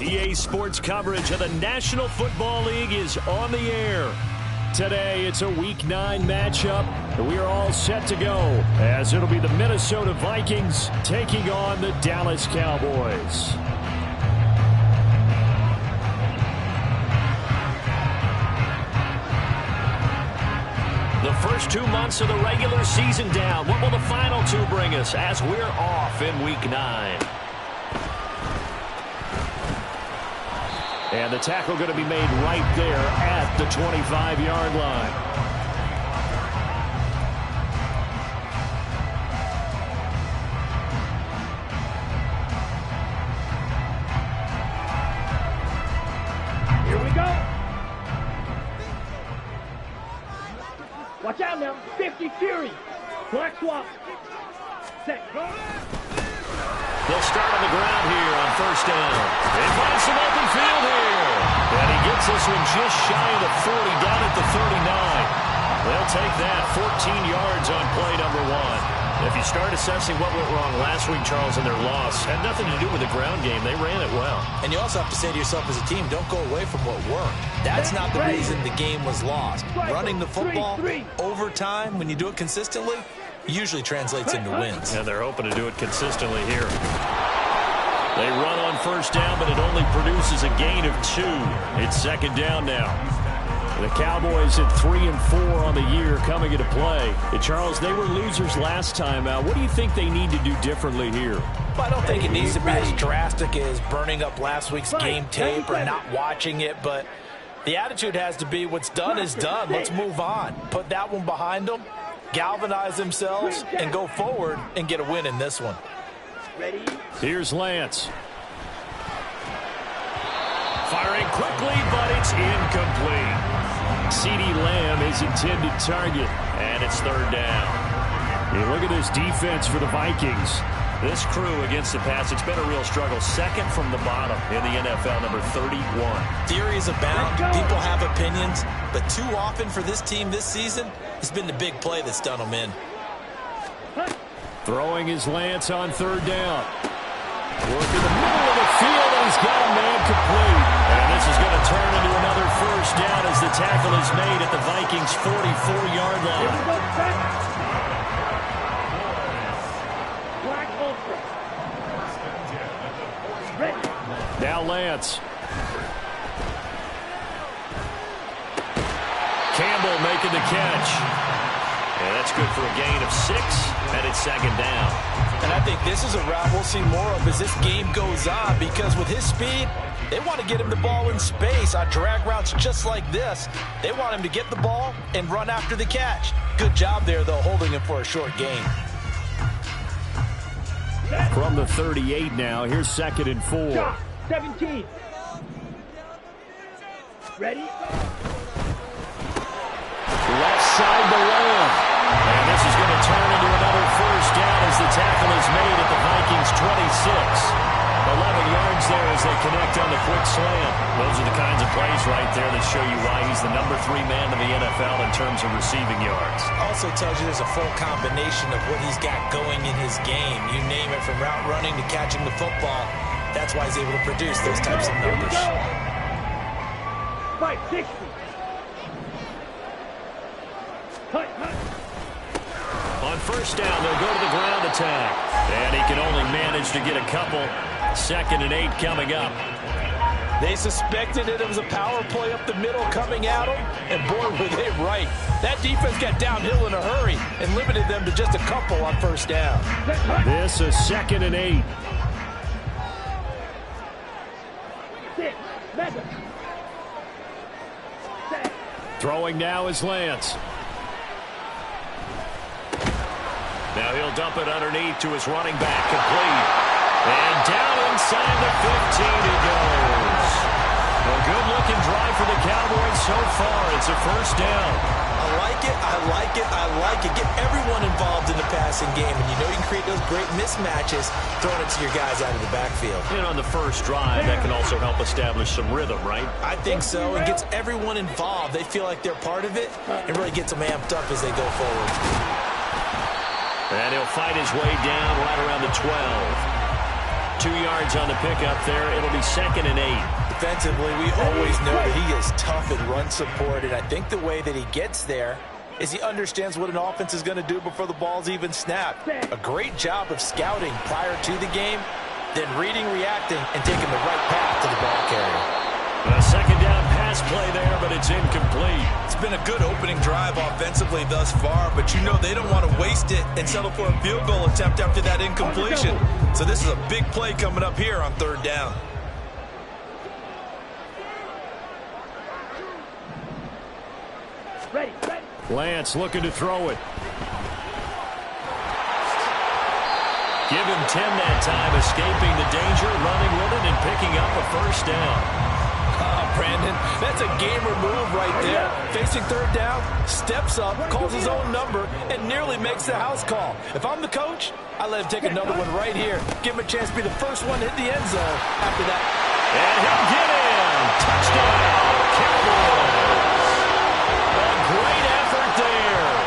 EA Sports coverage of the National Football League is on the air. Today, it's a Week 9 matchup, and we are all set to go, as it'll be the Minnesota Vikings taking on the Dallas Cowboys. The first 2 months of the regular season down. What will the final 2 bring us as we're off in Week 9? And the tackle going to be made right there at the 25-yard line. Here we go. Watch out now. 50 Fury. Black swap. Set. Go. They'll start on the ground here on first down. They find some open field here. And he gets this one just shy of the 40, down at the 39. They'll take that 14 yards on play number 1. If you start assessing what went wrong last week, Charles, in their loss, had nothing to do with the ground game. They ran it well. And you also have to say to yourself as a team, don't go away from what worked. That's not the reason the game was lost. Running the football over time, when you do it consistently, usually translates into wins. And they're hoping to do it consistently here. They run on first down, but it only produces a gain of 2. It's second down now. The Cowboys at 3 and 4 on the year coming into play. And Charles, they were losers last time out. What do you think they need to do differently here? Well, I don't think it needs to be as drastic as burning up last week's game tape or not watching it, but the attitude has to be what's done is done. Let's move on. Put that one behind them, galvanize themselves, and go forward and get a win in this one. Here's Lance. Firing quickly, but it's incomplete. CeeDee Lamb is intended target, and it's third down. Hey, look at this defense for the Vikings. This crew against the pass, it's been a real struggle. Second from the bottom in the NFL, number 31. Theories abound. People have opinions. But too often for this team this season, it's been the big play that's done them in. Throwing his Lance on third down. Working the middle of the field, and he's got a man complete. And this is going to turn into another first down as the tackle is made at the Vikings' 44-yard line. Now Lance. Campbell making the catch. And that's good for a gain of 6, and it's second down. And I think this is a route we'll see more of as this game goes on, because with his speed, they want to get him the ball in space on drag routes just like this. They want him to get the ball and run after the catch. Good job there, though, holding him for a short gain. From the 38 now, here's second and 4. 17. Ready? Left side to Lamb. And this is going to turn into another first down as the tackle is made at the Vikings' 26. 11 yards there as they connect on the quick slam. Those are the kinds of plays right there that show you why he's the number 3 man in the NFL in terms of receiving yards. Also tells you there's a full combination of what he's got going in his game. You name it, from route running to catching the football. That's why he's able to produce those types of numbers. 560. On first down, they'll go to the ground attack. And he can only manage to get a couple. Second and 8 coming up. They suspected it was a power play up the middle coming at them, and boy, were they right. That defense got downhill in a hurry and limited them to just a couple on first down. This is second and 8. Throwing now is Lance. Now he'll dump it underneath to his running back, complete. And down inside the 15 he goes. A good-looking drive for the Cowboys so far. It's a first down. I like it, I like it, I like it. Get everyone involved in the passing game, and you know you can create those great mismatches throwing it to your guys out of the backfield. And on the first drive, that can also help establish some rhythm, right? I think so. It gets everyone involved. They feel like they're part of it, and really gets them amped up as they go forward. And he'll fight his way down right around the 12. 2 yards on the pickup there. It'll be 2nd and 8. Defensively, we always know that he is tough in run support, and I think the way that he gets there is he understands what an offense is going to do before the ball's even snapped. A great job of scouting prior to the game, then reading, reacting, and taking the right path to the ball carrier. A 2nd down pass play there, but it's incomplete. It's been a good opening drive offensively thus far, but you know they don't want to waste it and settle for a field goal attempt after that incompletion. So this is a big play coming up here on 3rd down. Ready. Lance looking to throw it. Give him 10 that time, escaping the danger, running with it, and picking up a 1st down. Brandon, that's a gamer move right there. Facing 3rd down, steps up, calls his own number, and nearly makes the house call. If I'm the coach, I let him take another one right here. Give him a chance to be the first one to hit the end zone after that. And he'll get in. Touchdown, Cowboys. A great effort there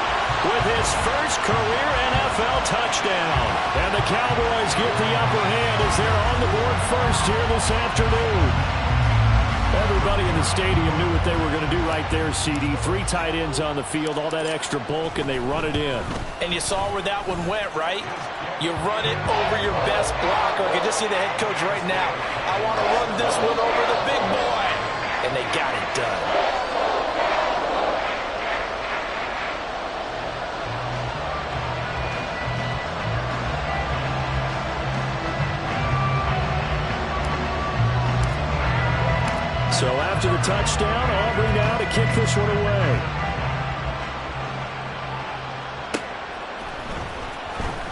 with his first career NFL touchdown. And the Cowboys get the upper hand as they're on the board first here this afternoon. Everybody in the stadium knew what they were going to do right there, CD. 3 tight ends on the field, all that extra bulk, and they run it in. And you saw where that one went, right? You run it over your best blocker. I can just see the head coach right now. I want to run this one over the big boy. And they got it done. So after the touchdown, Aubrey now to kick this one away.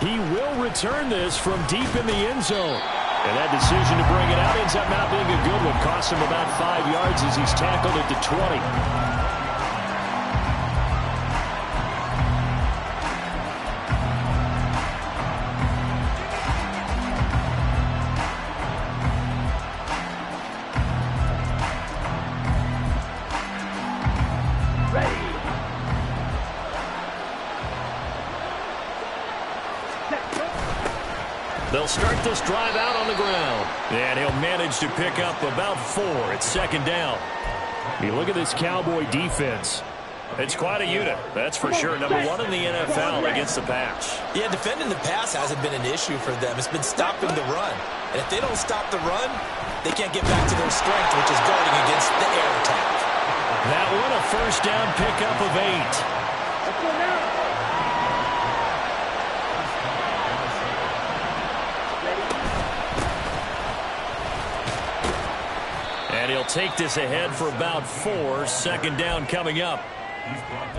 He will return this from deep in the end zone. And that decision to bring it out ends up not being a good one. Costs him about 5 yards as he's tackled at the 20. They'll start this drive out on the ground. And he'll manage to pick up about 4. It's 2nd down. You look at this Cowboy defense. It's quite a unit, that's for sure. Number 1 in the NFL against the pass. Yeah, defending the pass hasn't been an issue for them. It's been stopping the run. And if they don't stop the run, they can't get back to their strength, which is guarding against the air attack. That one a 1st down pickup of 8. Let's go now. And he'll take this ahead for about 4. 2nd down coming up.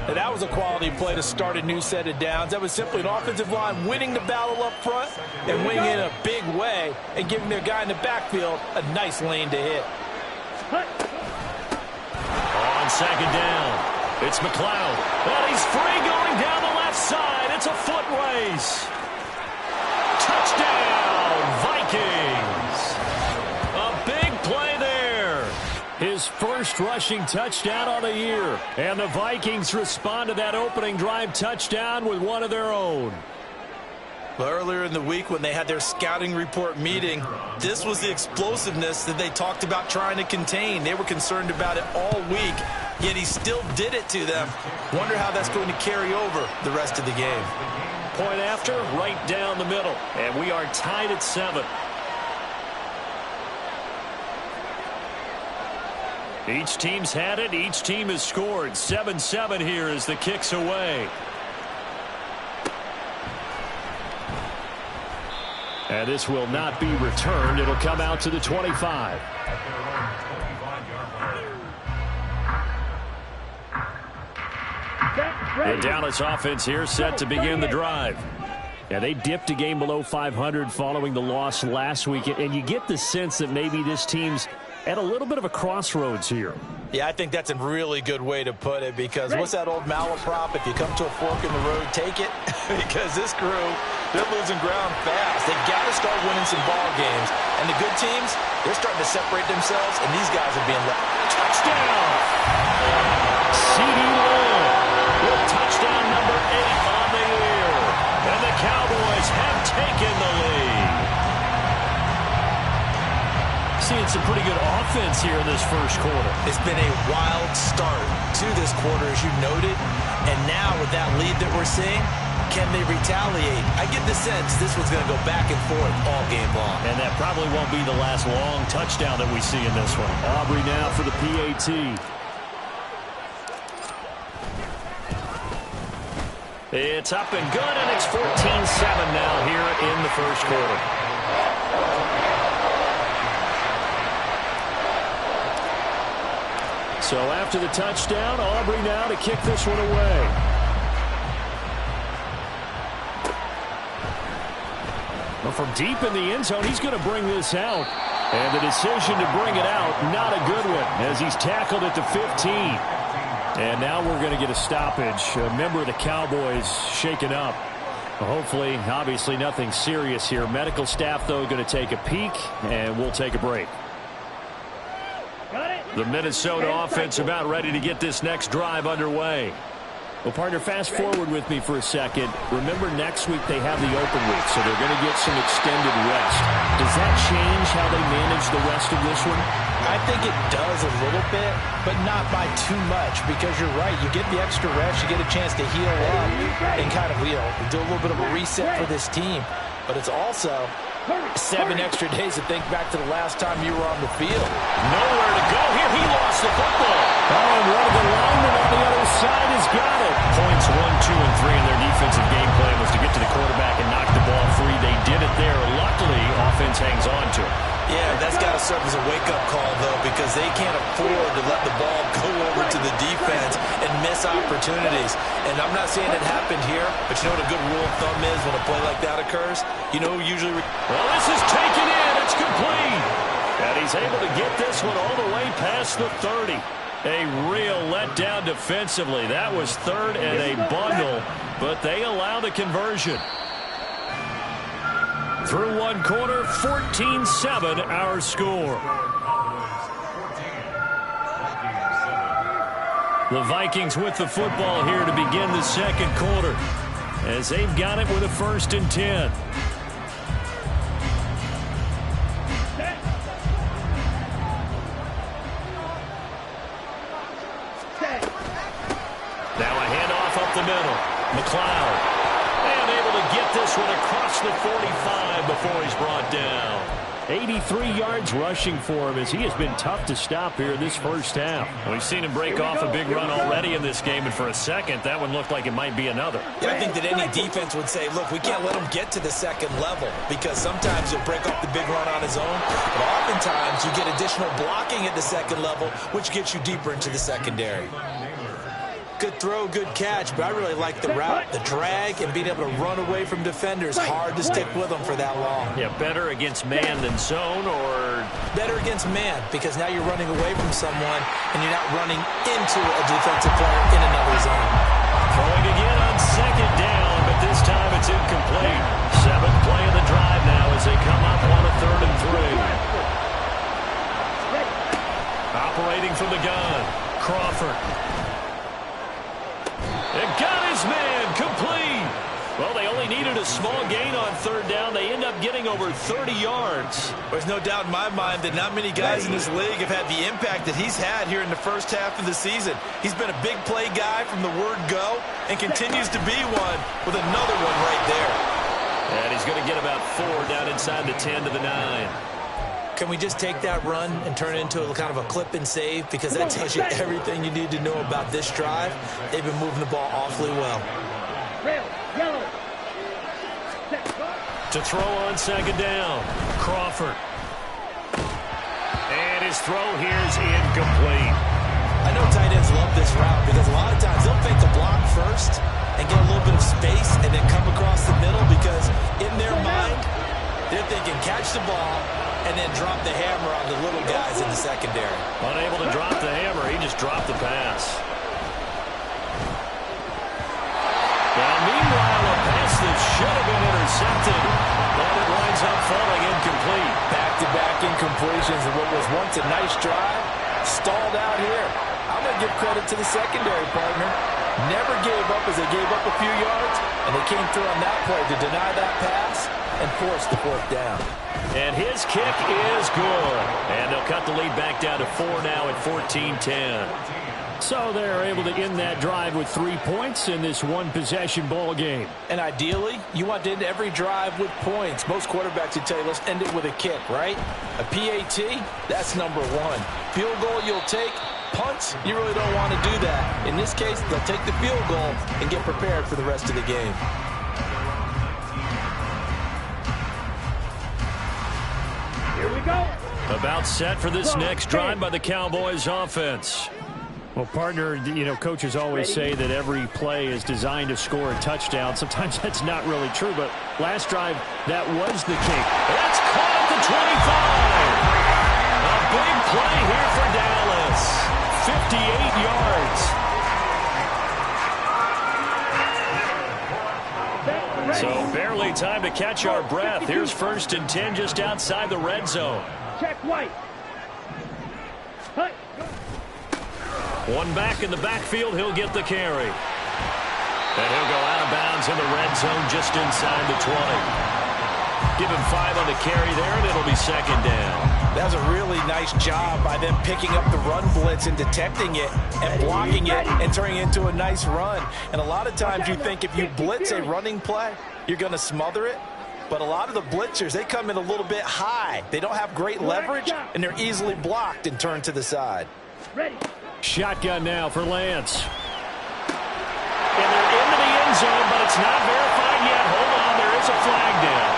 And that was a quality play to start a new set of downs. That was simply an offensive line winning the battle up front and winning in a big way and giving their guy in the backfield a nice lane to hit. On 2nd down, it's McLeod. And he's free going down the left side. It's a foot race. Touchdown, Vikings. A big play there. His first rushing touchdown on the year. And the Vikings respond to that opening drive touchdown with one of their own. Well, earlier in the week when they had their scouting report meeting, this was the explosiveness that they talked about trying to contain. They were concerned about it all week, yet he still did it to them. Wonder how that's going to carry over the rest of the game. Point after, right down the middle. And we are tied at 7. Each team's had it. Each team has scored. 7-7 here as the kick's away. And this will not be returned. It'll come out to the 25. The Dallas offense here set to begin the drive. Yeah, they dipped a game below 500 following the loss last week. And you get the sense that maybe this team's at a little bit of a crossroads here. Yeah, I think that's a really good way to put it, because what's that old malaprop? If you come to a fork in the road, take it. Because this crew, they're losing ground fast. They've got to start winning some ball games. And the good teams, they're starting to separate themselves, and these guys are being left. Touchdown! C.D. Lamb with touchdown number 8 on the year. And the Cowboys have taken the lead. seeing some pretty good offense here in this first quarter. It's been a wild start to this quarter, as you noted. And now with that lead that we're seeing, can they retaliate? I get the sense this one's going to go back and forth all game long. And that probably won't be the last long touchdown that we see in this one. Aubrey now for the PAT. It's up and good, and it's 14-7 now here in the first quarter. So after the touchdown, Aubrey now to kick this one away. Well, from deep in the end zone, he's going to bring this out. And the decision to bring it out, not a good one, as he's tackled at the 15. And now we're going to get a stoppage. A member of the Cowboys shaken up. Well, hopefully, obviously, nothing serious here. Medical staff, though, going to take a peek, and we'll take a break. The Minnesota offense about ready to get this next drive underway. Well, partner, fast forward with me for a second. Remember, next week they have the open week, so they're going to get some extended rest. Does that change how they manage the rest of this one? I think it does a little bit, but not by too much, because you're right. You get the extra rest, you get a chance to heal up and kind of, do a little bit of a reset for this team. But it's also 7 extra days to think back to the last time you were on the field. Nowhere to go here. He lost the football. Oh, and one of the linemen on the other side has got it. Points 1, 2, and 3 in their defensive game plan was to get to the quarterback and knock the ball free. They did it there. Luckily, offense hangs on to it. Yeah, that's got to serve as a wake-up call, though, because they can't afford to let the ball go over to the defense and miss opportunities. And I'm not saying it happened here, but you know what a good rule of thumb is when a play like that occurs? You know who usually... Well, this is taken in. It's complete. And he's able to get this one all the way past the 30. A real letdown defensively. That was third and a bundle, but they allow the conversion. Through one quarter, 14-7 our score. The Vikings with the football here to begin the second quarter, as they've got it with a 1st and 10. Now a handoff up the middle. McLeod. And able to get this one across the 45 before he's brought down. 83 yards rushing for him, as he has been tough to stop here in this first half. We've seen him break off a big run already in this game, and for a second, that one looked like it might be another. Yeah, I think that any defense would say, look, we can't let him get to the second level, because sometimes he'll break off the big run on his own, but oftentimes you get additional blocking at the second level, which gets you deeper into the secondary. Good throw, good catch, but I really like the route, the drag, and being able to run away from defenders. Hard to stick with them for that long. Yeah, better against man than zone, or... Better against man, because now you're running away from someone, and you're not running into a defensive player in another zone. Throwing again on 2nd down, but this time it's incomplete. 7th play of the drive now as they come up on a 3rd and 3. Operating from the gun, Crawford. And got his man complete. Well, they only needed a small gain on 3rd down. They end up getting over 30 yards. There's no doubt in my mind that not many guys in this league have had the impact that he's had here in the first half of the season. He's been a big play guy from the word go and continues to be one with another one right there. And he's going to get about 4 down inside the 10 to the 9. Can we just take that run and turn it into a kind of a clip and save? Because that tells you everything you need to know about this drive. They've been moving the ball awfully well. To throw on 2nd down, Crawford. And his throw here is incomplete. I know tight ends love this route because a lot of times they'll fake a block first and get a little bit of space and then come across the middle, because in their mind, they're thinking catch the ball and then drop the hammer on the little guys in the secondary. Unable to drop the hammer, he just dropped the pass. Now, meanwhile, a pass that should have been intercepted, but it winds up falling incomplete. Back-to-back incompletions, and what was once a nice drive stalled out here. I'm going to give credit to the secondary, partner. Never gave up as they gave up a few yards, and they came through on that play to deny that pass and force the 4th down. And his kick is good. And cut the lead back down to 4 now at 14-10. So they're able to end that drive with 3 points in this one-possession ball game. And ideally, you want to end every drive with points. Most quarterbacks would tell you, let's end it with a kick, right? A PAT, that's number one. Field goal you'll take. Punts, you really don't want to do that. In this case, they'll take the field goal and get prepared for the rest of the game. Here we go. About set for this next drive by the Cowboys offense. Well, partner, coaches always say that every play is designed to score a touchdown. Sometimes that's not really true, but last drive, that was the case. That's caught at the 25. A big play here for Dallas. 58 yards. So barely time to catch our breath. Here's 1st and 10 just outside the red zone. Check White. Hut. One back in the backfield, he'll get the carry. And he'll go out of bounds in the red zone just inside the 20. Give him 5 on the carry there, and it'll be 2nd down. That was a really nice job by them picking up the run blitz and detecting it and blocking it and turning it into a nice run. And a lot of times you think if you blitz a running play, you're going to smother it. But a lot of the blitzers, they come in a little bit high. They don't have great leverage, and they're easily blocked and turned to the side. Ready. Shotgun now for Lance. And they're into the end zone, but it's not verified yet. Hold on, there is a flag down.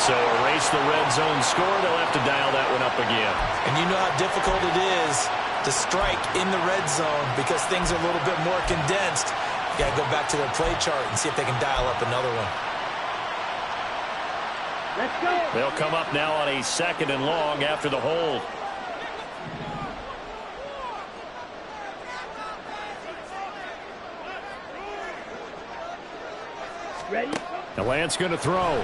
So erase the red zone score. They'll have to dial that one up again. And you know how difficult it is to strike in the red zone because things are a little bit more condensed. You got to go back to their play chart and see if they can dial up another one. Let's go. They'll come up now on a 2nd and long after the hold. Ready. The Lance going to throw. Nowhere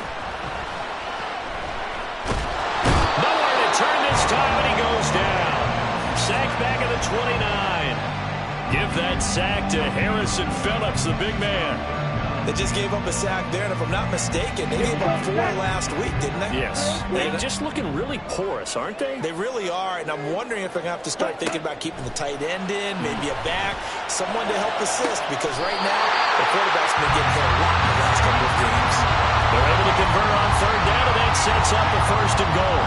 to turn this time, and he goes down. Sacked back at the 29. Give that sack to Harrison Phillips, the big man. They just gave up a sack there, and if I'm not mistaken, they gave up 4 last week, didn't they? Yes. They're just looking really porous, aren't they? They really are, and I'm wondering if they're going to have to start thinking about keeping the tight end in, maybe a back, someone to help assist, because right now, the quarterback's been getting hit a lot in the last couple of games. They're able to convert on 3rd down, and that sets up a 1st and goal.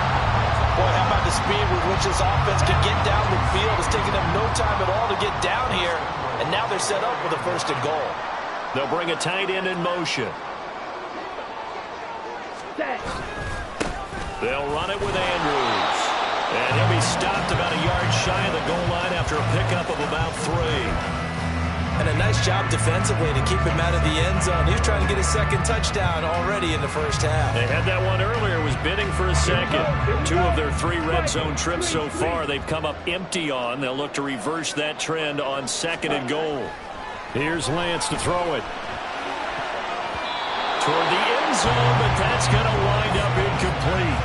Boy, how about the speed with which this offense can get down the field? It's taking them no time at all to get down here, and now they're set up with a 1st and goal. They'll bring a tight end in motion. They'll run it with Andrews. And he'll be stopped about a yard shy of the goal line after a pickup of about 3. And a nice job defensively to keep him out of the end zone. He's trying to get his 2nd touchdown already in the 1st half. They had that one earlier, was bidding for a 2nd. 2 of their 3 red zone trips so far they've come up empty on. They'll look to reverse that trend on 2nd and goal. Here's Lance to throw it. Toward the end zone, but that's going to wind up incomplete.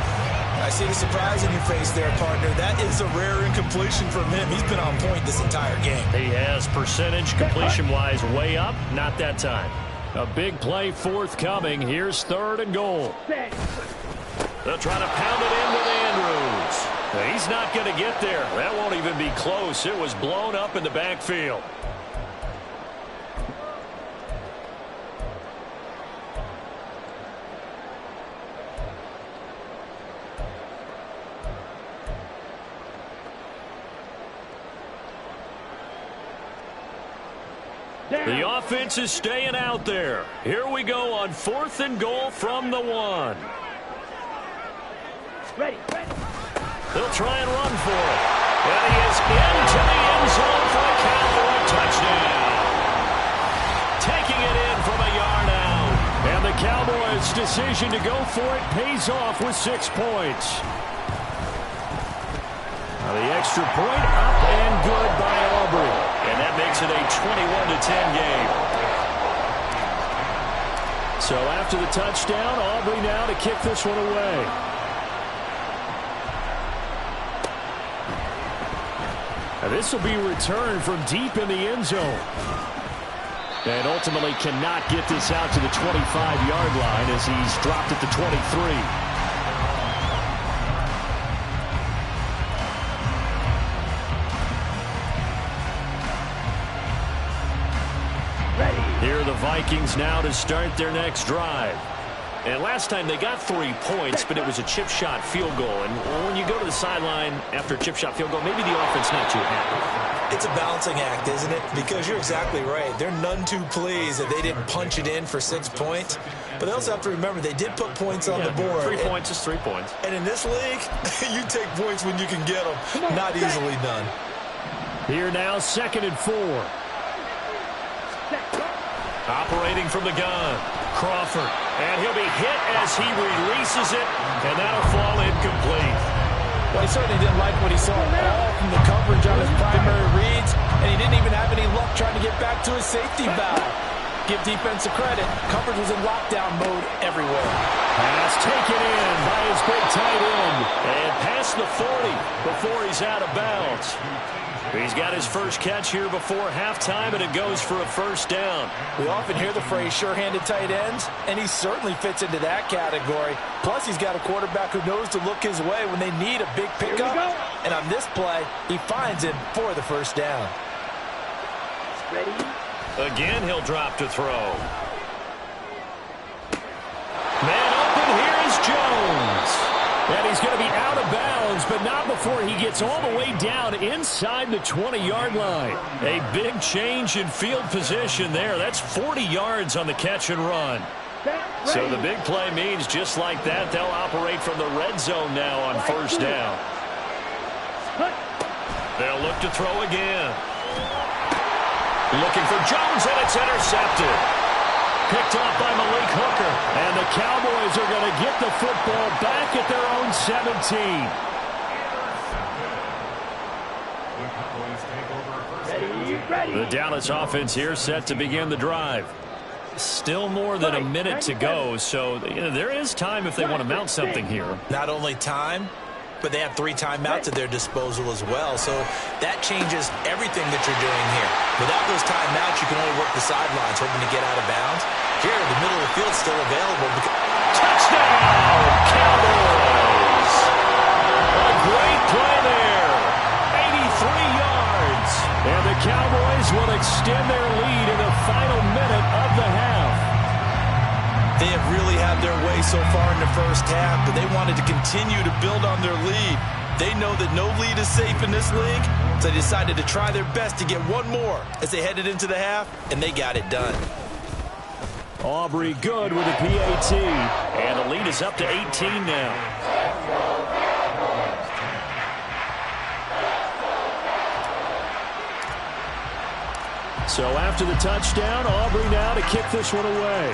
I see the surprise in your face there, partner. That is a rare incompletion from him. He's been on point this entire game. He has percentage completion-wise way up, not that time. A big play forthcoming. Here's 3rd and goal. They'll try to pound it in with Andrews. He's not going to get there. That won't even be close. It was blown up in the backfield. The offense is staying out there. Here we go on 4th and goal from the 1. Ready. They'll try and run for it. And he is into the end zone for a Cowboy touchdown. Taking it in from a yard out. And the Cowboys' decision to go for it pays off with 6 points. Now the extra point up and good by Aubrey. And that makes it a 21-10 game. So after the touchdown, Aubrey now to kick this one away. Now this will be returned from deep in the end zone. And ultimately cannot get this out to the 25-yard line as he's dropped at the 23. Vikings now to start their next drive. And last time they got 3 points, but it was a chip shot field goal. And when you go to the sideline after a chip shot field goal, maybe the offense not too happy. It's a balancing act, isn't it? Because you're exactly right. They're none too pleased that they didn't punch it in for 6 points. But they also have to remember they did put points on the board. 3 points is 3 points. And in this league, you take points when you can get them. Not easily done. Here now, 2nd and 4. Operating from the gun, Crawford. And he'll be hit as he releases it, and that'll fall incomplete. Well, he certainly didn't like what he saw all from the coverage on his primary reads, and he didn't even have any luck trying to get back to his safety valve. Give defense a credit. Coverage was in lockdown mode everywhere. Pass taken in by his big tight end. And past the 40 before he's out of bounds. He's got his first catch here before halftime, and it goes for a first down. We often hear the phrase sure-handed tight ends, and he certainly fits into that category. Plus, he's got a quarterback who knows to look his way when they need a big pickup. And on this play, he finds him for the first down. Ready? Again, he'll drop to throw. Man open, here is Jones. And he's going to be out of bounds, but not before he gets all the way down inside the 20-yard line. A big change in field position there. That's 40 yards on the catch and run. So the big play means just like that, they'll operate from the red zone now on first down. They'll look to throw again. Looking for Jones, and it's intercepted. Picked off by Malik Hooker. And the Cowboys are going to get the football back at their own 17. Ready? The Dallas offense here set to begin the drive. Still more than a minute to go, so there is time if they want to mount something here. Not only time, but they have 3 timeouts at their disposal as well. So that changes everything that you're doing here. Without those timeouts, you can only work the sidelines, hoping to get out of bounds. Here, the middle of the field's still available. Touchdown, Cowboys! A great play there. 83 yards. And the Cowboys will extend their lead in the final minute of the half. They have really had their way so far in the first half, but they wanted to continue to build on their lead. They know that no lead is safe in this league, so they decided to try their best to get one more as they headed into the half, and they got it done. Aubrey good with a PAT. And the lead is up to 18 now. So after the touchdown, Aubrey now to kick this one away.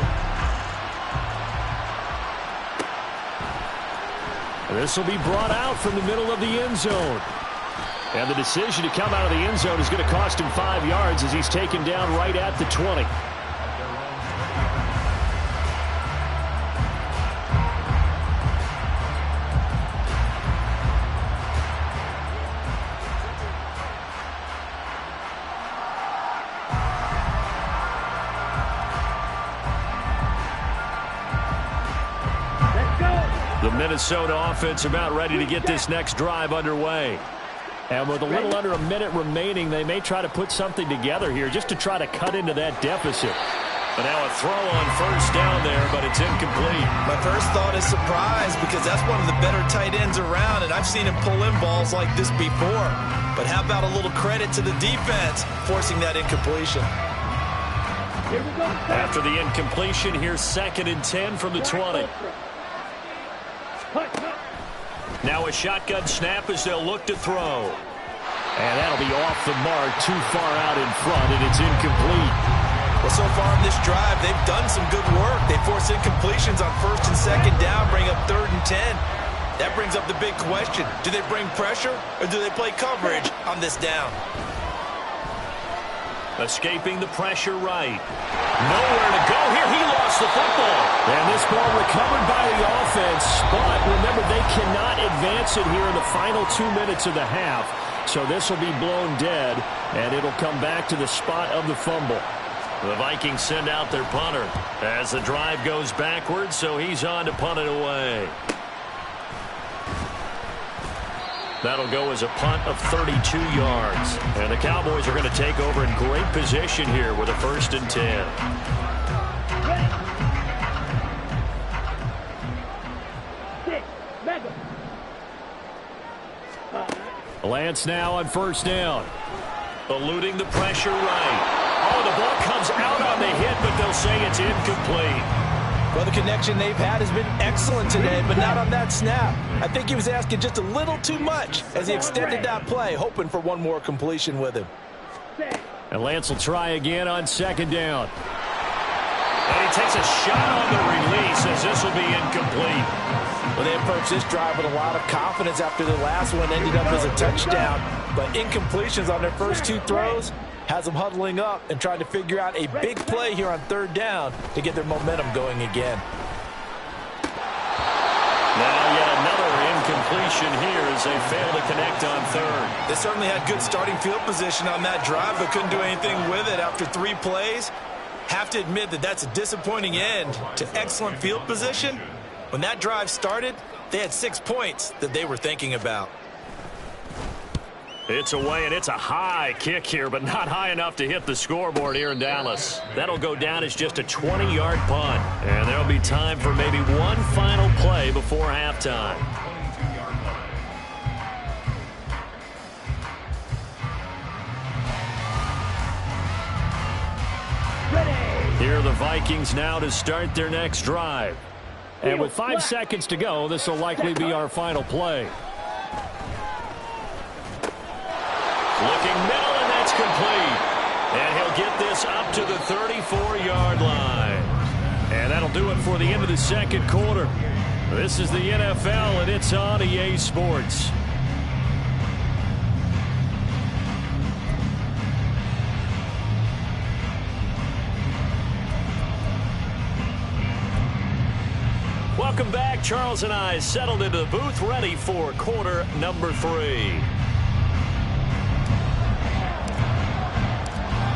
This will be brought out from the middle of the end zone. And the decision to come out of the end zone is going to cost him 5 yards as he's taken down right at the 20. The Minnesota offense about ready to get this next drive underway. And with a little under a minute remaining, they may try to put something together here just to try to cut into that deficit. But now a throw on first down there, but it's incomplete. My first thought is surprise because that's one of the better tight ends around, and I've seen him pull in balls like this before. But how about a little credit to the defense forcing that incompletion? After the incompletion, here's 2nd and 10 from the 20. Now a shotgun snap as they'll look to throw. And that'll be off the mark, too far out in front, and it's incomplete. Well, so far in this drive, they've done some good work. They force incompletions on 1st and 2nd down, bring up 3rd and 10. That brings up the big question. Do they bring pressure or do they play coverage on this down? Escaping the pressure right. Nowhere to go here. He lost the football. And this ball recovered by the offense. But remember, they cannot advance it here in the final 2 minutes of the half. So this will be blown dead, and it'll come back to the spot of the fumble. The Vikings send out their punter as the drive goes backwards, so he's on to punt it away. That'll go as a punt of 32 yards. And the Cowboys are going to take over in great position here with a 1st and 10. Lance now on 1st down. Eluding the pressure right. Oh, the ball comes out on the hit, but they'll say it's incomplete. Well, the connection they've had has been excellent today, but not on that snap. I think he was asking just a little too much as he extended that play, hoping for one more completion with him. And Lance will try again on 2nd down. And he takes a shot on the release as this will be incomplete. Well, they approached this drive with a lot of confidence after the last one ended up as a touchdown. But incompletions on their first 2 throws has them huddling up and trying to figure out a big play here on 3rd down to get their momentum going again. Now yet another incompletion here as they fail to connect on 3rd. They certainly had good starting field position on that drive, but couldn't do anything with it after 3 plays. Have to admit that that's a disappointing end to excellent field position. When that drive started, they had 6 points that they were thinking about. It's away, and it's a high kick here, but not high enough to hit the scoreboard here in Dallas. That'll go down as just a 20-yard punt, and there'll be time for maybe one final play before halftime. Here are the Vikings now to start their next drive. And with 5 seconds to go, this will likely be our final play. Looking middle, and that's complete. And he'll get this up to the 34-yard line. And that'll do it for the end of the 2nd quarter. This is the NFL, and it's on EA Sports. Welcome back. Charles and I settled into the booth, ready for quarter number 3.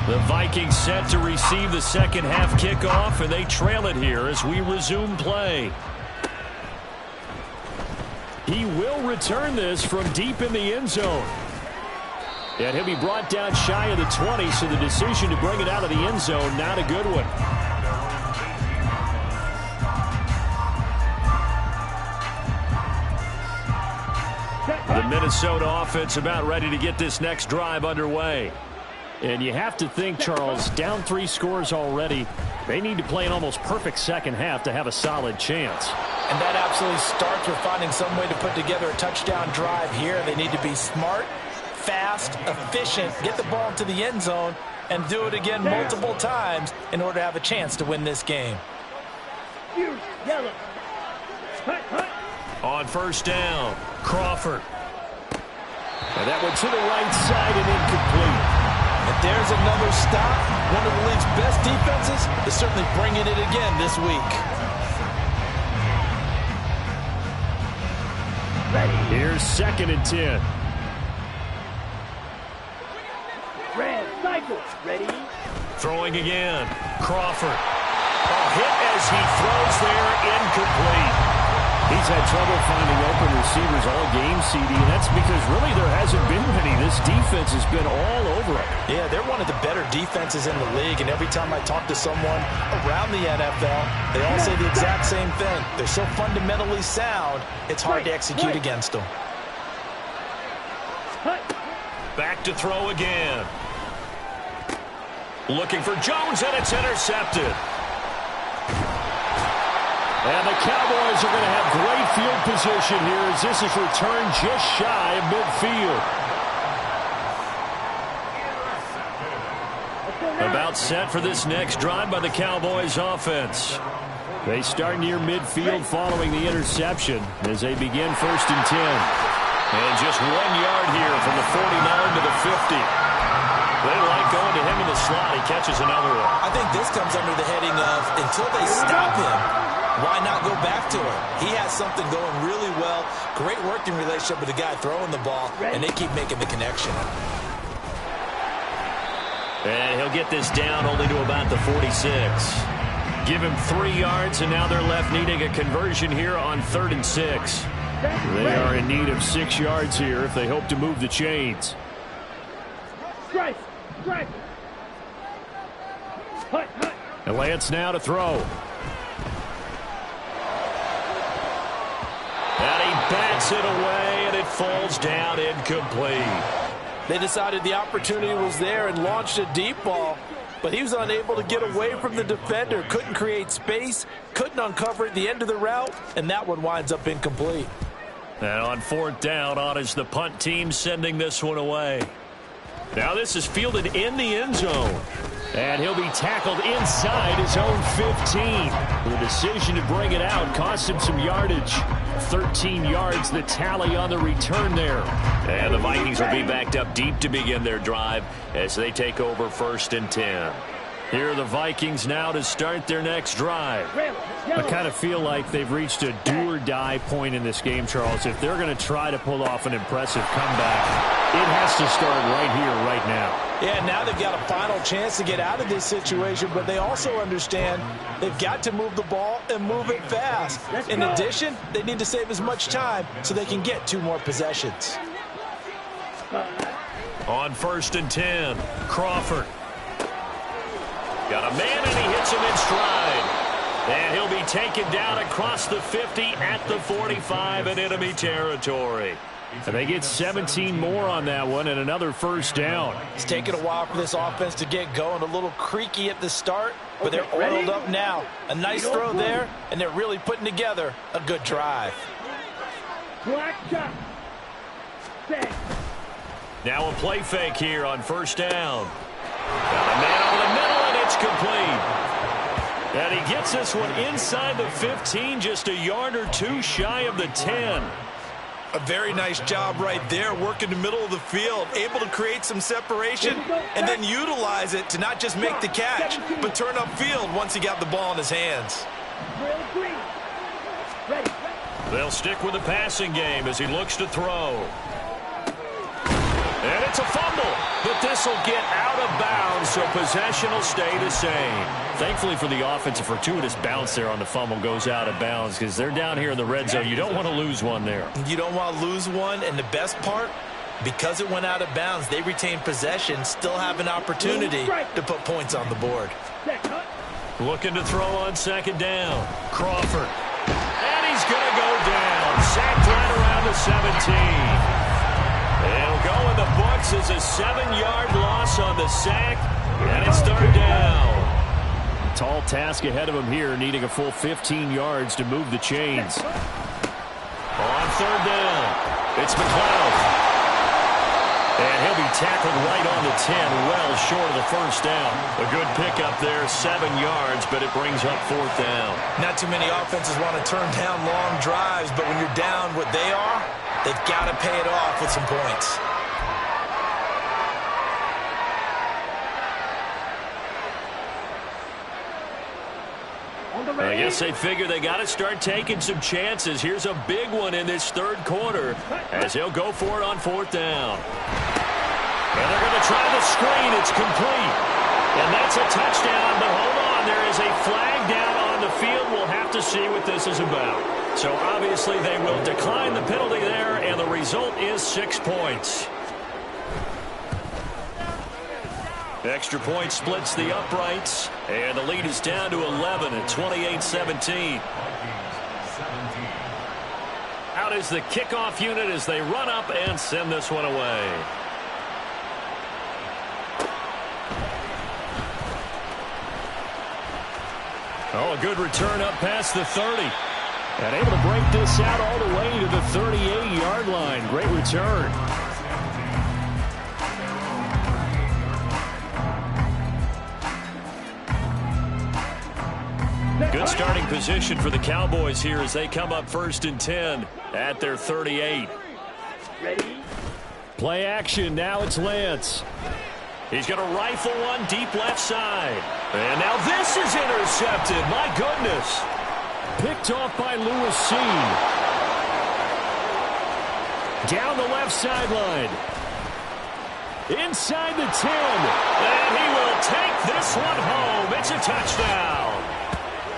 The Vikings set to receive the 2nd half kickoff, and they trail it here as we resume play. He will return this from deep in the end zone. And he'll be brought down shy of the 20, so the decision to bring it out of the end zone, not a good one. The Minnesota offense about ready to get this next drive underway. And you have to think, Charles, down 3 scores already. They need to play an almost perfect 2nd half to have a solid chance. And that absolutely starts with finding some way to put together a touchdown drive here. They need to be smart, fast, efficient, get the ball to the end zone, and do it again multiple times in order to have a chance to win this game. On 1st down, Crawford. And that one to the right side and incomplete. And there's another stop. One of the league's best defenses is certainly bringing it again this week. Here's 2nd and 10. Red cycle. Ready? Throwing again. Crawford. A hit as he throws there, incomplete. He's had trouble finding open receivers all game, CD, and that's because really there hasn't been many. This defense has been all over it. Yeah, they're one of the better defenses in the league, and every time I talk to someone around the NFL, they all say the exact same thing. They're so fundamentally sound, it's hard to execute against them. Back to throw again. Looking for Jones, and it's intercepted. And the Cowboys are going to have great field position here as this is returned just shy of midfield. About set for this next drive by the Cowboys offense. They start near midfield following the interception as they begin 1st and 10. And just 1 yard here from the 49 to the 50. They like going to him in the slot. He catches another one. I think this comes under the heading of until they stop him, why not go back to him? He has something going really well. Great working relationship with the guy throwing the ball, and they keep making the connection. And he'll get this down only to about the 46. Give him 3 yards, and now they're left needing a conversion here on 3rd and 6. They are in need of 6 yards here if they hope to move the chains. Strike. Strike. Hut, hut. And Lance now to throw. And he bats it away, and it falls down incomplete. They decided the opportunity was there and launched a deep ball, but he was unable to get away from the defender. Couldn't create space, couldn't uncover at the end of the route, and that one winds up incomplete. And on 4th down, on is the punt team sending this one away. Now this is fielded in the end zone. And he'll be tackled inside his own 15. The decision to bring it out cost him some yardage. 13 yards, the tally on the return there. And the Vikings will be backed up deep to begin their drive as they take over 1st and 10. Here are the Vikings now to start their next drive. I kind of feel like they've reached a do-or-die point in this game, Charles. If they're going to try to pull off an impressive comeback, it has to start right here, right now. Yeah, now they've got a final chance to get out of this situation, but they also understand they've got to move the ball and move it fast. In addition, they need to save as much time so they can get 2 more possessions. On 1st and 10, Crawford. Got a man, and he hits him in stride. And he'll be taken down across the 50 at the 45 in enemy territory. And they get 17 more on that one and another 1st down. It's taken a while for this offense to get going. A little creaky at the start, but they're oiled up now. A nice throw there, and they're really putting together a good drive. Black shot. Now a play fake here on 1st down. Got a man over the middle, and it's complete. And he gets this one inside the 15, just a yard or 2 shy of the 10. A very nice job right there, working the middle of the field, able to create some separation and then utilize it to not just make the catch, but turn upfield once he got the ball in his hands. They'll stick with the passing game as he looks to throw. And it's a fumble, but this will get out of bounds, so possession will stay the same. Thankfully for the offense, a fortuitous bounce there on the fumble goes out of bounds because they're down here in the red zone. You don't want to lose one there. You don't want to lose one, and the best part, because it went out of bounds, they retain possession, still have an opportunity to put points on the board. Looking to throw on 2nd down. Crawford. And he's going to go down. Sacked right around the 17. It'll go in the books as a 7-yard loss on the sack, and it's 3rd down. Tall task ahead of him here, needing a full 15 yards to move the chains. On 3rd down, it's McLeod. And he'll be tackled right on the 10, well short of the 1st down. A good pickup there, 7 yards, but it brings up 4th down. Not too many offenses want to turn down long drives, but when you're down what they are, they've got to pay it off with some points. I guess they figure they got to start taking some chances. Here's a big one in this 3rd quarter as he'll go for it on 4th down. And they're going to try the screen. It's complete. And that's a touchdown, but hold on. There is a flag down on the field. We'll have to see what this is about. So obviously they will decline the penalty there, and the result is 6 points. Extra point splits the uprights, and the lead is down to 11 at 28-17. Out is the kickoff unit as they run up and send this one away. Oh, a good return up past the 30. And able to break this out all the way to the 38-yard line. Great return. Good starting position for the Cowboys here as they come up 1st and 10 at their 38. Ready? Play action. Now it's Lance. He's going to rifle one deep left side. And now this is intercepted. My goodness. Picked off by Lewis Seen. Down the left sideline. Inside the 10. And he will take this one home. It's a touchdown.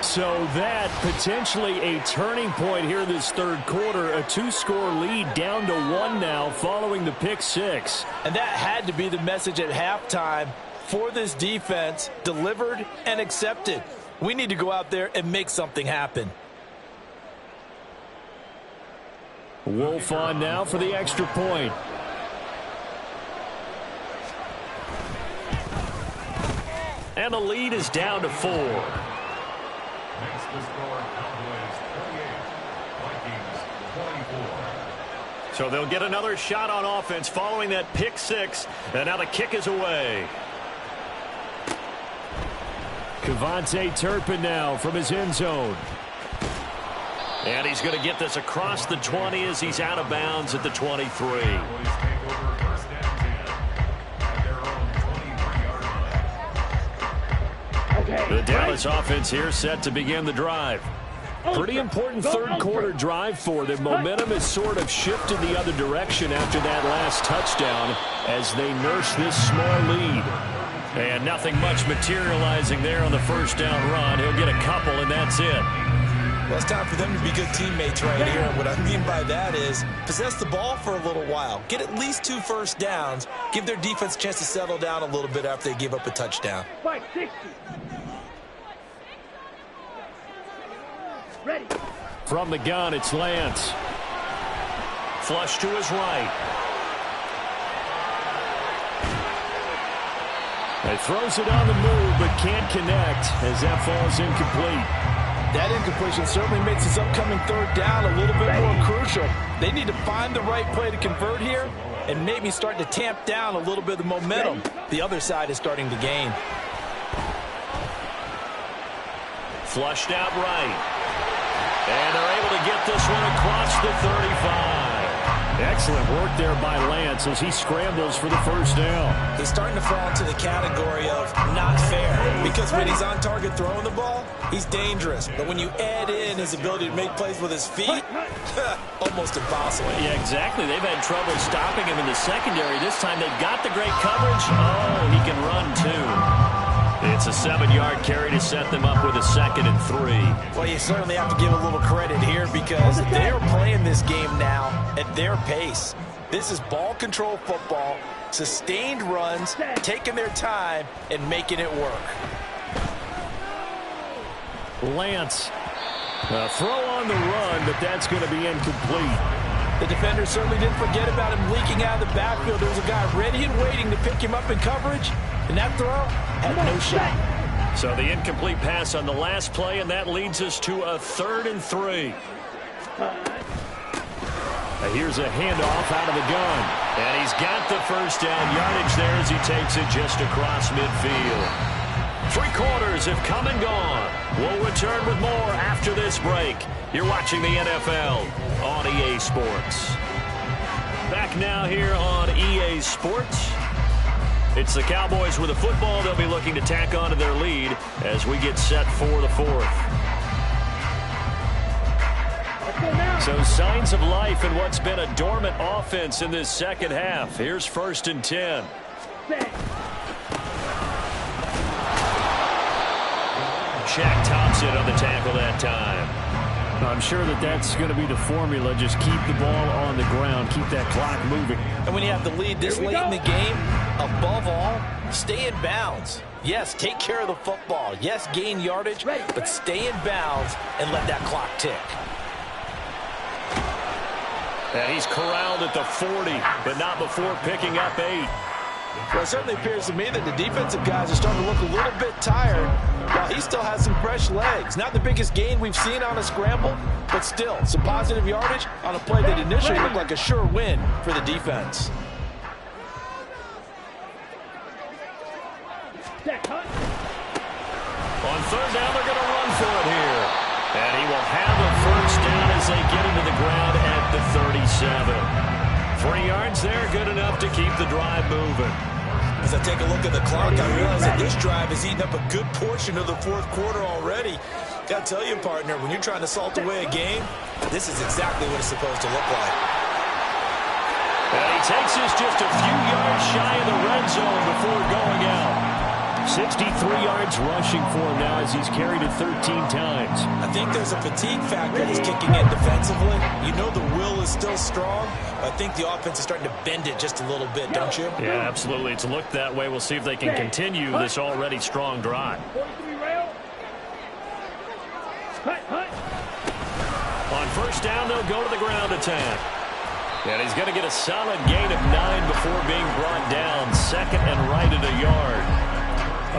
So that potentially a turning point here in this third quarter. A 2-score lead down to 1 now following the pick six. And that had to be the message at halftime for this defense. Delivered and accepted. We need to go out there and make something happen. Wolf on now for the extra point. And the lead is down to 4. Next to score, Cowboys 28, Vikings 24. So they'll get another shot on offense following that pick six. And now the kick is away. Kevontae Turpin now from his end zone. And he's going to get this across the 20 as he's out of bounds at the 23. Cowboys take over first and 10 at their own 23-yard line. The Dallas offense here set to begin the drive. Pretty important third quarter drive for them. Momentum has sort of shifted the other direction after that last touchdown as they nurse this small lead. And nothing much materializing there on the first down run. He'll get a couple, and that's it. Well, it's time for them to be good teammates right here. What I mean by that is possess the ball for a little while. Get at least 2 first downs. Give their defense a chance to settle down a little bit after they give up a touchdown. Fight 60. Ready. From the gun, it's Lance. Flush to his right. He throws it on the move, but can't connect as that falls incomplete. That incompletion certainly makes this upcoming third down a little bit more crucial. They need to find the right play to convert here and maybe start to tamp down a little bit of the momentum the other side is starting to gain. Flushed out right. And they're able to get this one across the 35. Excellent work there by Lance as he scrambles for the first down. He's starting to fall into the category of not fair because when he's on target throwing the ball, he's dangerous. But when you add in his ability to make plays with his feet, almost impossible. Yeah, exactly. They've had trouble stopping him in the secondary. This time they've got the great coverage. Oh, he can run too. It's a 7-yard carry to set them up with a 2nd and 3. Well, you certainly have to give a little credit here because they're playing this game now at their pace. This is ball control football, sustained runs, taking their time, and making it work. Lance, a throw on the run, but that's going to be incomplete. The defender certainly didn't forget about him leaking out of the backfield. There was a guy ready and waiting to pick him up in coverage, and that throw had no shot. So the incomplete pass on the last play, and that leads us to a 3rd and 3. Here's a handoff out of the gun. And he's got the first down yardage there as he takes it just across midfield. 3 quarters have come and gone. We'll return with more after this break. You're watching the NFL on EA Sports. Back now here on EA Sports. It's the Cowboys with a football. They'll be looking to tack on to their lead as we get set for the 4th. So signs of life in what's been a dormant offense in this second half. Here's 1st and 10. Shaq tops it on the tackle that time. I'm sure that that's going to be the formula. Just keep the ball on the ground. Keep that clock moving. And when you have the lead this late in the game, above all, stay in bounds. Yes, take care of the football. Yes, gain yardage, but stay in bounds and let that clock tick. And he's corralled at the 40, but not before picking up 8. Well, it certainly appears to me that the defensive guys are starting to look a little bit tired while he still has some fresh legs. Not the biggest gain we've seen on a scramble, but still some positive yardage on a play that initially looked like a sure win for the defense. On 3rd down, they're going to run for it here. And he will have a first down as they get into the ground at the 37. 3 yards there, good enough to keep the drive moving. As I take a look at the clock, I realize that this drive has eaten up a good portion of the 4th quarter already. Got to tell you, partner, when you're trying to salt away a game, this is exactly what it's supposed to look like. And he takes us just a few yards shy of the red zone before going out. 63 yards rushing for him now as he's carried it 13 times. I think there's a fatigue factor that's kicking in defensively. You know the will is still strong. I think the offense is starting to bend it just a little bit, don't you? Yeah, absolutely. It's looked that way. We'll see if they can continue this already strong drive. On first down, they'll go to the ground attack. And he's going to get a solid gain of 9 before being brought down. Second and right at a yard.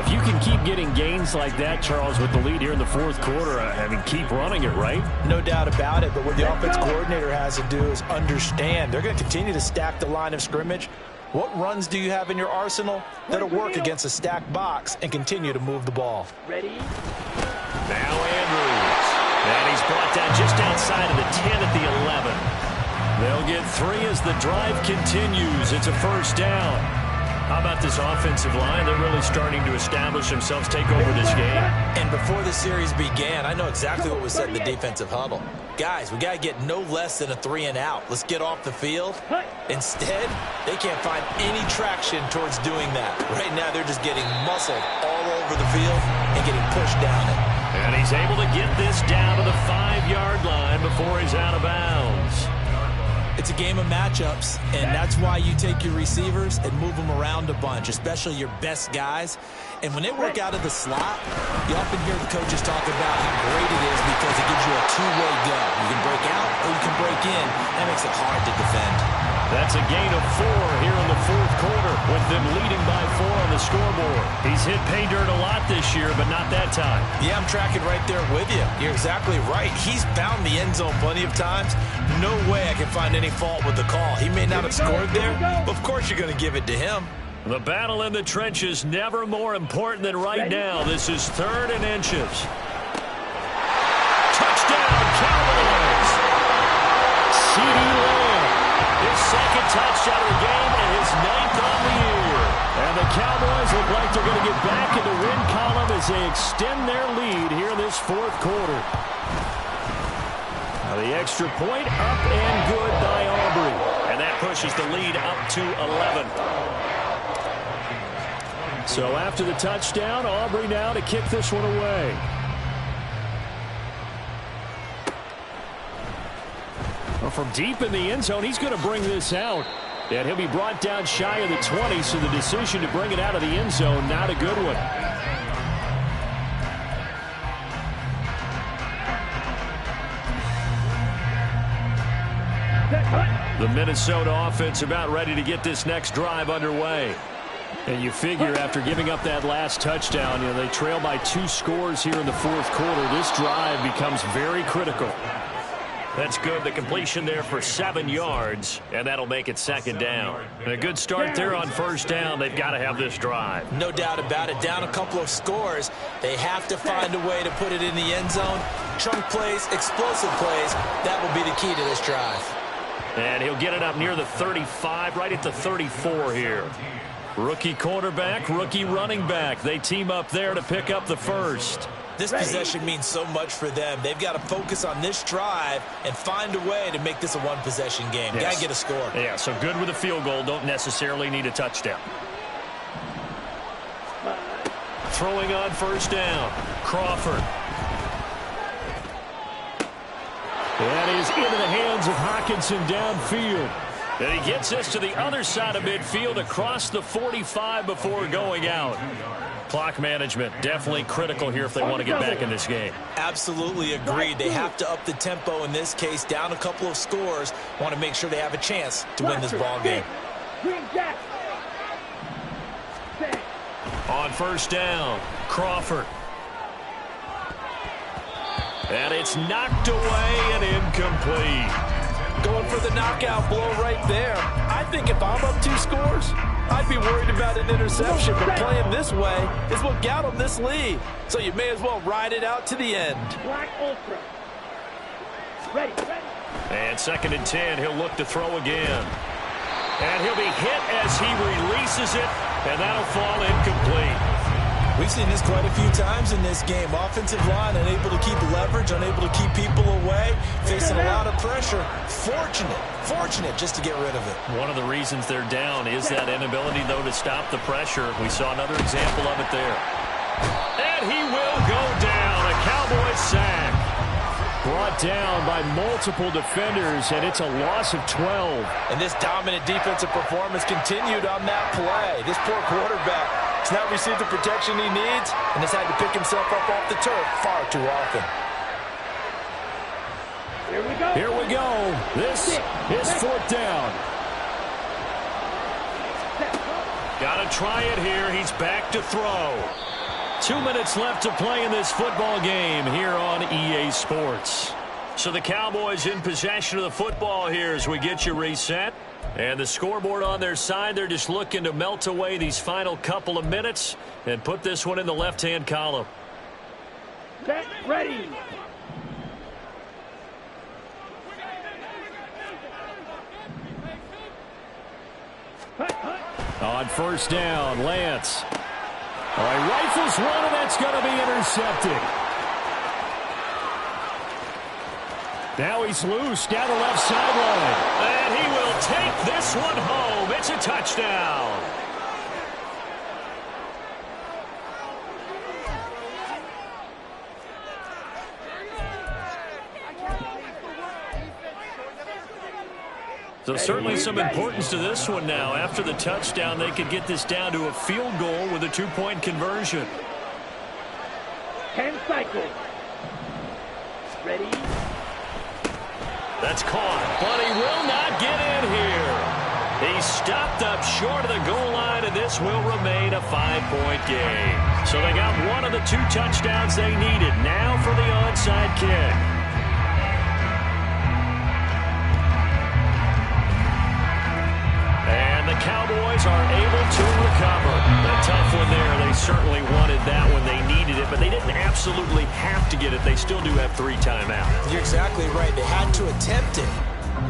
If you can keep getting gains like that, Charles, with the lead here in the fourth quarter, I mean, keep running it, right? No doubt about it, but what the offense coordinator has to do is understand they're going to continue to stack the line of scrimmage. What runs do you have in your arsenal that'll work against a stacked box and continue to move the ball? Ready? Now Andrews. And he's brought down just outside of the 10 at the 11. They'll get 3 as the drive continues. It's a first down. How about this offensive line? They're really starting to establish themselves, take over this game. And before the series began, I know exactly what was said in the defensive huddle. Guys, we got to get no less than a 3 and out. Let's get off the field. Instead, they can't find any traction towards doing that. Right now, they're just getting muscled all over the field and getting pushed down it. And he's able to get this down to the 5-yard line before he's out of bounds. It's a game of matchups, and that's why you take your receivers and move them around a bunch, especially your best guys. And when they work out of the slot, you often hear the coaches talk about how great it is because it gives you a two-way go. You can break out or you can break in. That makes it hard to defend. That's a gain of 4 here in the fourth quarter with them leading by 4 on the scoreboard. He's hit pay dirt a lot this year, but not that time. Yeah, I'm tracking right there with you. You're exactly right. He's found the end zone plenty of times. No way I can find any fault with the call. He may not have scored there, but of course you're going to give it to him. The battle in the trenches never more important than right now. This is 3rd and inches. Touchdown, Cowboys! CeeDee Lamb, his second touchdown of the game and his 9th on the year. And the Cowboys look like they're going to get back in the win column as they extend their lead here in this fourth quarter. Now the extra point up and good by Aubrey. And that pushes the lead up to 11. So after the touchdown, Aubrey now to kick this one away. Well, from deep in the end zone, he's going to bring this out. And he'll be brought down shy of the 20, so the decision to bring it out of the end zone, not a good one. The Minnesota offense about ready to get this next drive underway. And you figure after giving up that last touchdown, you know, they trail by 2 scores here in the fourth quarter. This drive becomes very critical. That's good. The completion there for 7 yards, and that'll make it 2nd down. And a good start there on first down. They've got to have this drive. No doubt about it. Down a couple of scores. They have to find a way to put it in the end zone. Chunk plays, explosive plays. That will be the key to this drive. And he'll get it up near the 35, right at the 34 here. Rookie quarterback, rookie running back. They team up there to pick up the first. This possession means so much for them. They've got to focus on this drive and find a way to make this a one-possession game. Yes. Got to get a score. Yeah, so good with a field goal. Don't necessarily need a touchdown. Throwing on first down. Crawford. That is into the hands of Hockenson downfield. And he gets this to the other side of midfield across the 45 before going out. Clock management definitely critical here if they want to get back in this game. Absolutely agreed. They have to up the tempo in this case, down a couple of scores. Want to make sure they have a chance to win this ball game. On first down, Crawford. And it's knocked away and incomplete. Going for the knockout blow right there. I think if I'm up 2 scores, I'd be worried about an interception, but playing this way is what got them this lead. So you may as well ride it out to the end. Black Ultra. Ready. And 2nd and 10, he'll look to throw again. And he'll be hit as he releases it, and that'll fall incomplete. We've seen this quite a few times in this game. Offensive line unable to keep leverage, unable to keep people away, facing a lot of pressure. Fortunate just to get rid of it. One of the reasons they're down is that inability, though, to stop the pressure. We saw another example of it there. And he will go down. A Cowboys sack. Brought down by multiple defenders, and it's a loss of 12. And this dominant defensive performance continued on that play. This poor quarterback has not received the protection he needs and has had to pick himself up off the turf far too often. Here we go. This is fourth down. Got to try it here. He's back to throw. 2 minutes left to play in this football game here on EA Sports. So the Cowboys in possession of the football here as we get you reset. And the scoreboard on their side, they're just looking to melt away these final couple of minutes and put this one in the left-hand column. Set, ready. On first down, Lance. All right, rifles one, and that's going to be intercepted. Now he's loose down the left sideline. And he will take this one home. It's a touchdown. So certainly some importance to this one now. After the touchdown, they could get this down to a field goal with a two-point conversion. 10 cycles. Ready. That's caught, but he will not get in here. He's stopped up short of the goal line, and this will remain a 5-point game. So they got one of the two touchdowns they needed. Now for the onside kick. And the Cowboys are able to recover. A tough one there. They certainly wanted that one. They needed it, but they didn't absolutely have to get it. They still do have 3 timeouts. You're exactly right. They had to attempt it.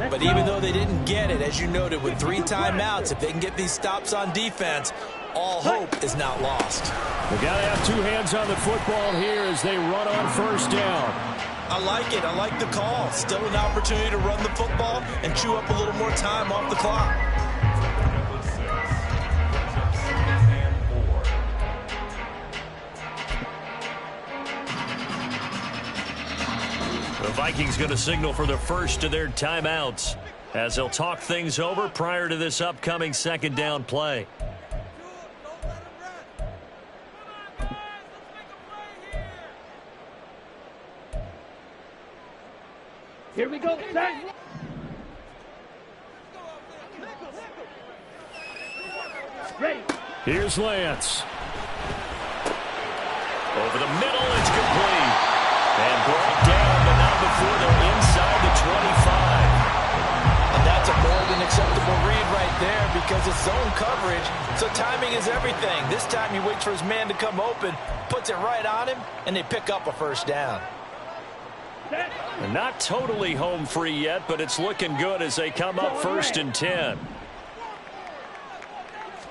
But even though they didn't get it, as you noted, with 3 timeouts, if they can get these stops on defense, all hope is not lost. We got to have 2 hands on the football here as they run on first down. I like it. I like the call. Still an opportunity to run the football and chew up a little more time off the clock. The Vikings going to signal for the first of their timeouts as they'll talk things over prior to this upcoming second down play. Here we go. Set. Ready. Here's Lance. Over the middle, it's complete. And brought down, but not before they're inside the 25. And that's a more than acceptable read right there because it's zone coverage, so timing is everything. This time he waits for his man to come open, puts it right on him, and they pick up a first down. And not totally home free yet, but it's looking good as they come up first and 10.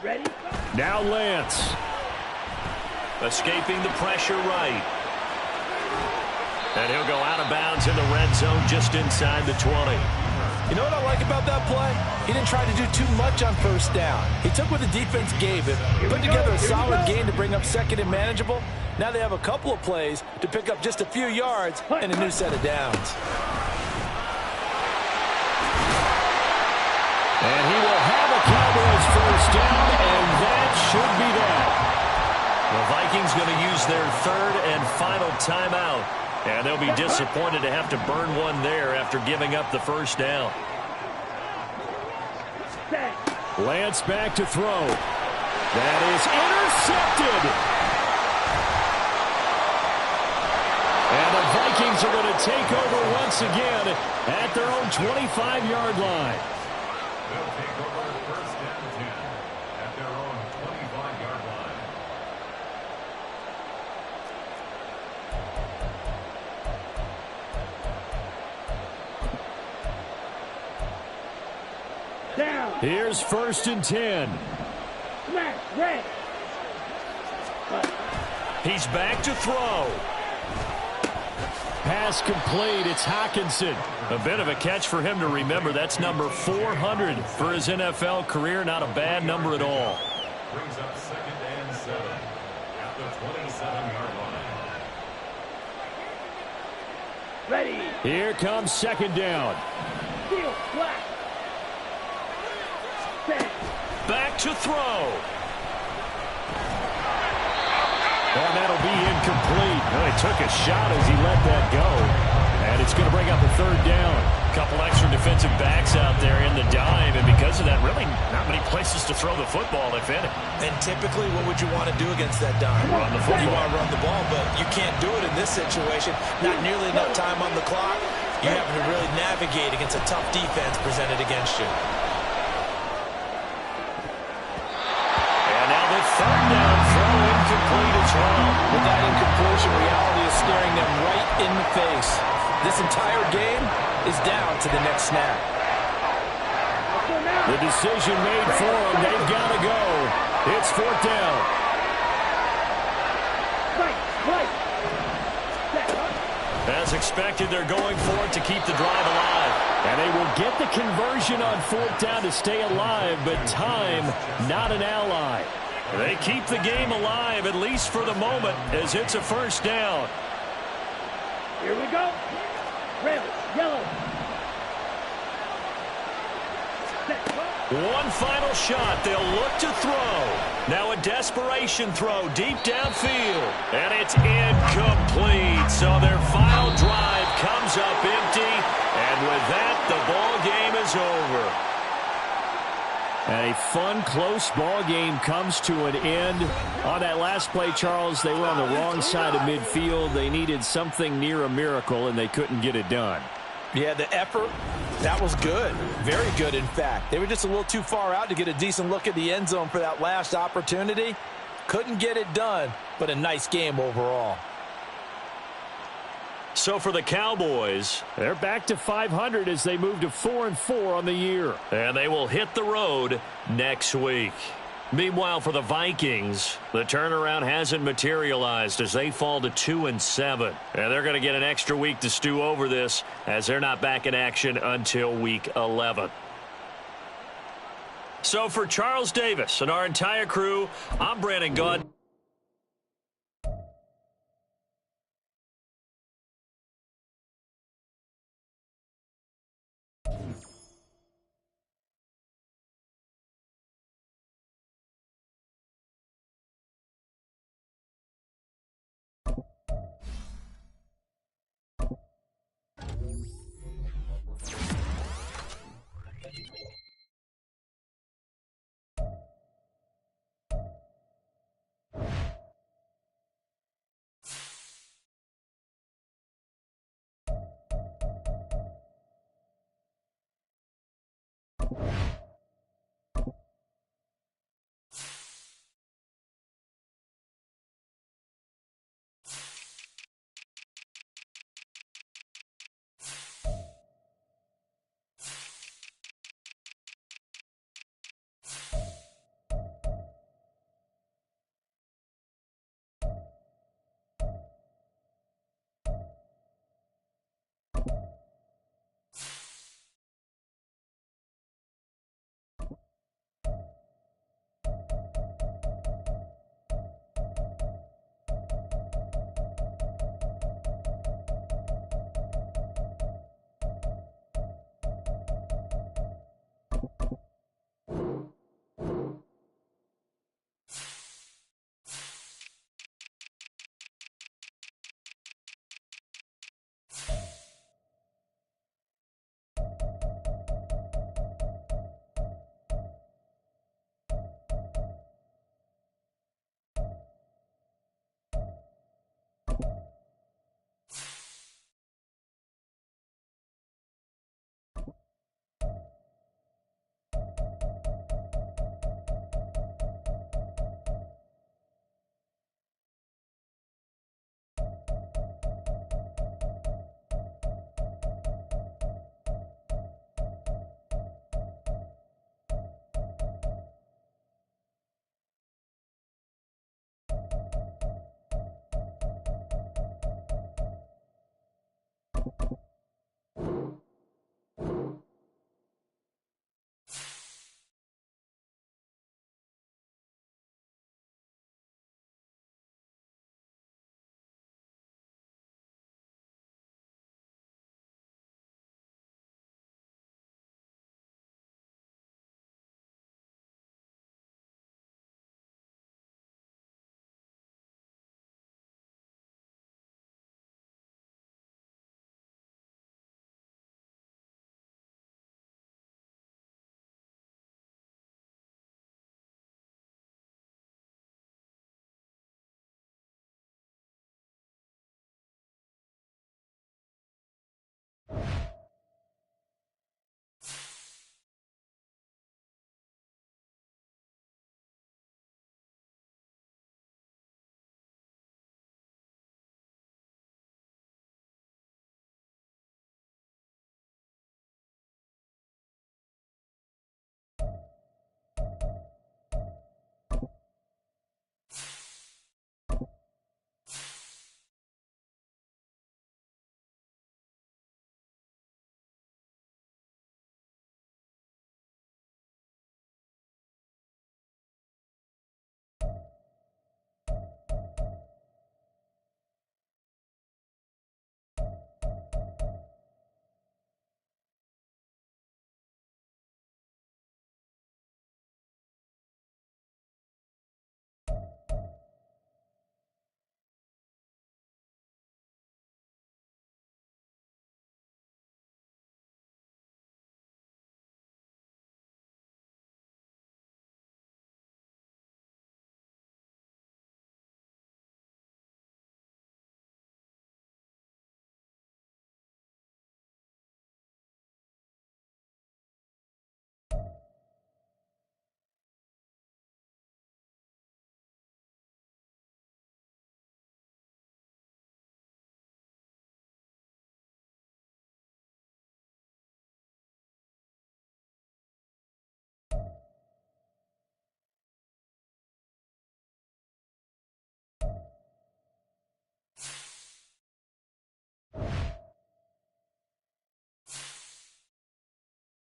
Ready. Now Lance. Escaping the pressure right. And he'll go out of bounds in the red zone just inside the 20. You know what I like about that play? He didn't try to do too much on first down. He took what the defense gave him, put together a solid game to bring up second and manageable. Now they have a couple of plays to pick up just a few yards and a new set of downs. And he will have a Cowboys first down, and that should be that. The Vikings going to use their third and final timeout. And they'll be disappointed to have to burn one there after giving up the first down. Lance back to throw. That is intercepted. And the Vikings are going to take over once again at their own 25-yard line. They'll take over first and 10 at their own 25-yard line. Down. Here's first and 10. Smash. Red. Cut. He's back to throw. Pass complete. It's Hockenson. A bit of a catch for him to remember. That's number 400 for his NFL career. Not a bad number at all. Brings up 2nd and 7 at the 27-yard line. Ready. Here comes 2nd down. Field flat. Set. Back to throw. And that'll be incomplete. Well, he took a shot as he let that go. And it's going to bring up a 3rd down. A couple extra defensive backs out there in the dime. And because of that, really not many places to throw the football, if any. And typically, what would you want to do against that dime? Run the football. You want to run the ball, but you can't do it in this situation. Not nearly enough time on the clock. You have to really navigate against a tough defense presented against you. And now the 3rd down throw incomplete as well. With that incompletion, reality is staring them right in the face. This entire game is down to the next snap. The decision made for them. They've got to go. It's 4th down. Right. As expected, they're going for it to keep the drive alive. And they will get the conversion on 4th down to stay alive, but time, not an ally. They keep the game alive, at least for the moment, as it's a 1st down. Here we go. Red, yellow. One final shot. They'll look to throw. Now a desperation throw deep downfield. And it's incomplete. So their final drive comes up empty. And with that, the ball game is over. And a fun, close ball game comes to an end. On that last play, Charles, they were on the wrong side of midfield. They needed something near a miracle, and they couldn't get it done. Yeah, the effort, that was good. Very good, in fact. They were just a little too far out to get a decent look at the end zone for that last opportunity. Couldn't get it done, but a nice game overall. So for the Cowboys, they're back to 500 as they move to 4-4 on the year. And they will hit the road next week. Meanwhile, for the Vikings, the turnaround hasn't materialized as they fall to 2-7. And they're going to get an extra week to stew over this as they're not back in action until week 11. So for Charles Davis and our entire crew, I'm Brandon Gaudin.